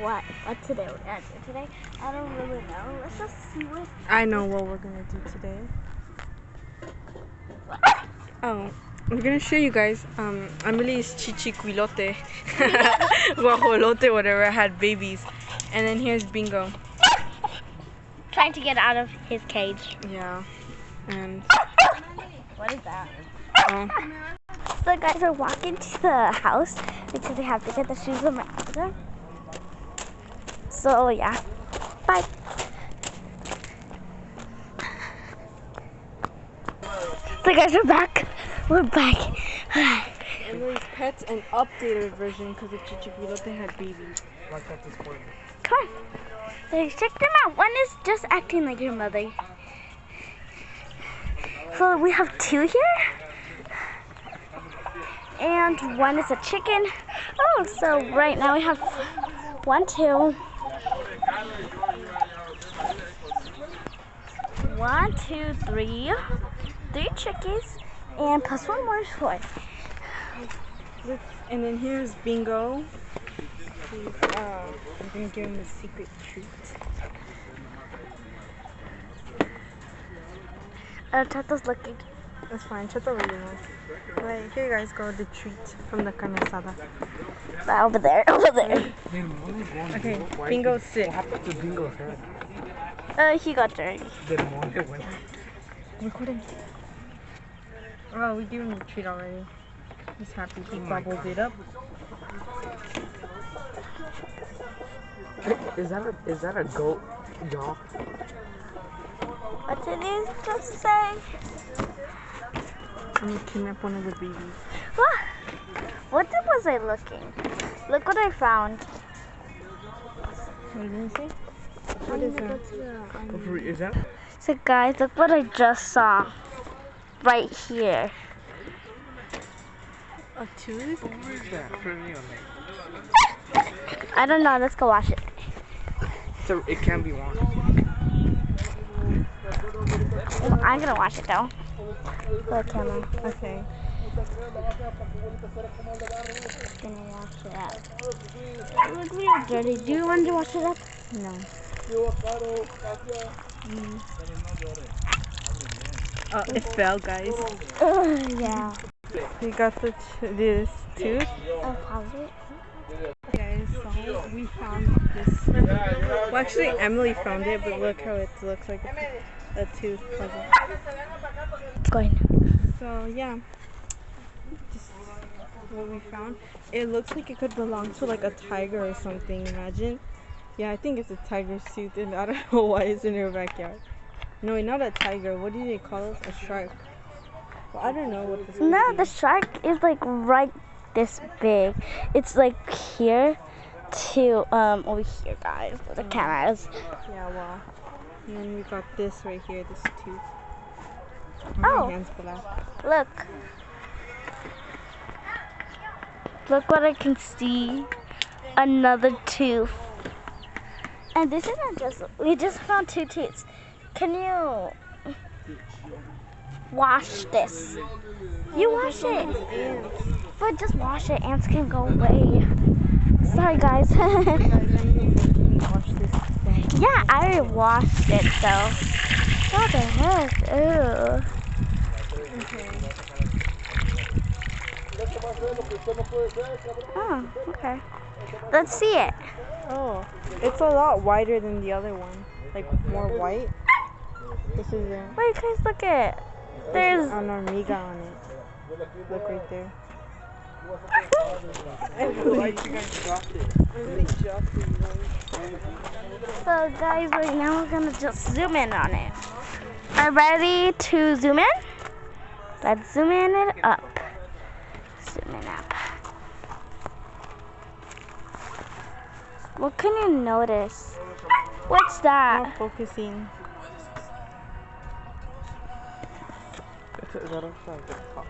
what today we're gonna do today. I don't really know. Let's just see what. I know what we're gonna do today. Oh, I'm gonna show you guys. Emily's chichiquilote, guajolote, whatever, had babies, and then here's Bingo. Trying to get out of his cage. Yeah, and What is that? oh, So guys, we're walking to the house because we have to get the shoes of my brother. So yeah, bye. So guys, we're back. We're back. Emily's Pet's an updated version because the chichiquilote had babies. Come on. Hey, check them out. One is just acting like your mother. So we have two here. And one is a chicken. Oh, so right now we have 1, 2. 1, 2, 3. 3 chickens. And plus one more is 4. And then here's Bingo. I'm gonna give him a secret treat. Chato's looking. That's fine. Chato really knows. Right, here you guys go. The treat from the carne asada. Over there. Over there. Okay, Bingo's sick. What happened to Bingo's head? He got dirty. The mole went. Recording. Oh, we gave him the treat already. He's happy. He bubbled it up. Is that a goat jaw? What did you just say? I'm gonna kidnap one of the babies. What was I looking? Look what I found. What did you say? What is that? Is that? So guys, look what I just saw. Right here. A tooth? What is that? I don't know. Let's go wash it. So it can be washed. I'm gonna wash it though. For the camera. Okay. Gonna wash it up. It looks real dirty. Do you want to wash it up? No. Oh, it fell, guys. Yeah. We got this tooth. Oh, how's it? Guys, so we found this. Well, actually, Emily found it, but look how it looks like a tooth puzzle. Going. So yeah, just what we found. It looks like it could belong to like a tiger or something. Imagine. Yeah, I think it's a tiger's tooth, and I don't know why it's in her backyard. No, wait, not a tiger. What do they call it? A shark. Well, I don't know what this. No, the shark is like right this big. It's like here to over here, guys. The cameras. Yeah, well. And then we got this right here, this tooth. Oh. My hand's black. Look. Look what I can see. Another tooth. And this isn't just, we just found 2 teeth. Can you wash this? You wash it. But just wash it. Ants can go away. Sorry, guys. Wash this thing. Yeah, I already washed it, though. What the heck? Ew. Oh, okay. Let's see it. Oh, it's a lot wider than the other one. Like more white. This is a Wait, guys, look at it. There's. an armiga on it. Look right there. So, guys, right now we're gonna just zoom in on it. Are you ready to zoom in? Let's zoom in it up. Zoom in up. What can you notice? What's that? Not focusing. Is that upside down?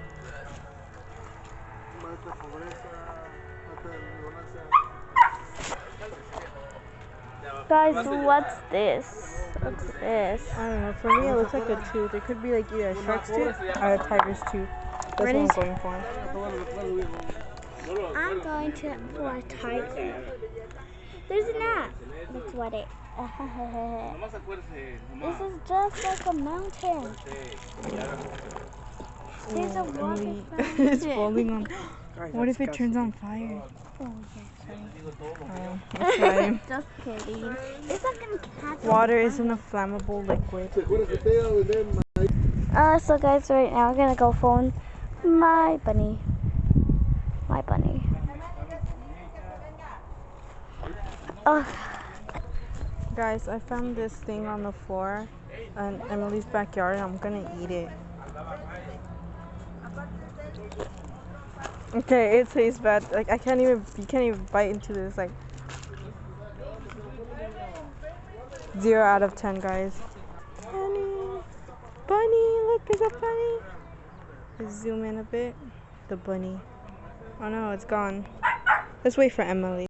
Guys, what's this? What's this? I don't know. For me, it looks like a tooth. It could be like either a shark's tooth or a tiger's tooth. That's what I'm going for. I'm going for a tiger. There's an ant. That's what it. This is just like a mountain. There's a water Emily fountain. is falling on. Guys, What that's if it turns on disgusting. fire? Oh, yeah, Oh, that's fine. just kidding. It's not gonna catch on Water fire. isn't a flammable liquid. So guys, right now we're gonna go phone my bunny. My bunny. Oh, Guys, I found this thing on the floor in Emily's backyard. I'm gonna eat it. Okay, it tastes bad. Like you can't even bite into this. Like 0 out of 10, guys. Bunny, look, there's a bunny. Let's zoom in a bit. The bunny. Oh no, it's gone. Let's wait for Emily.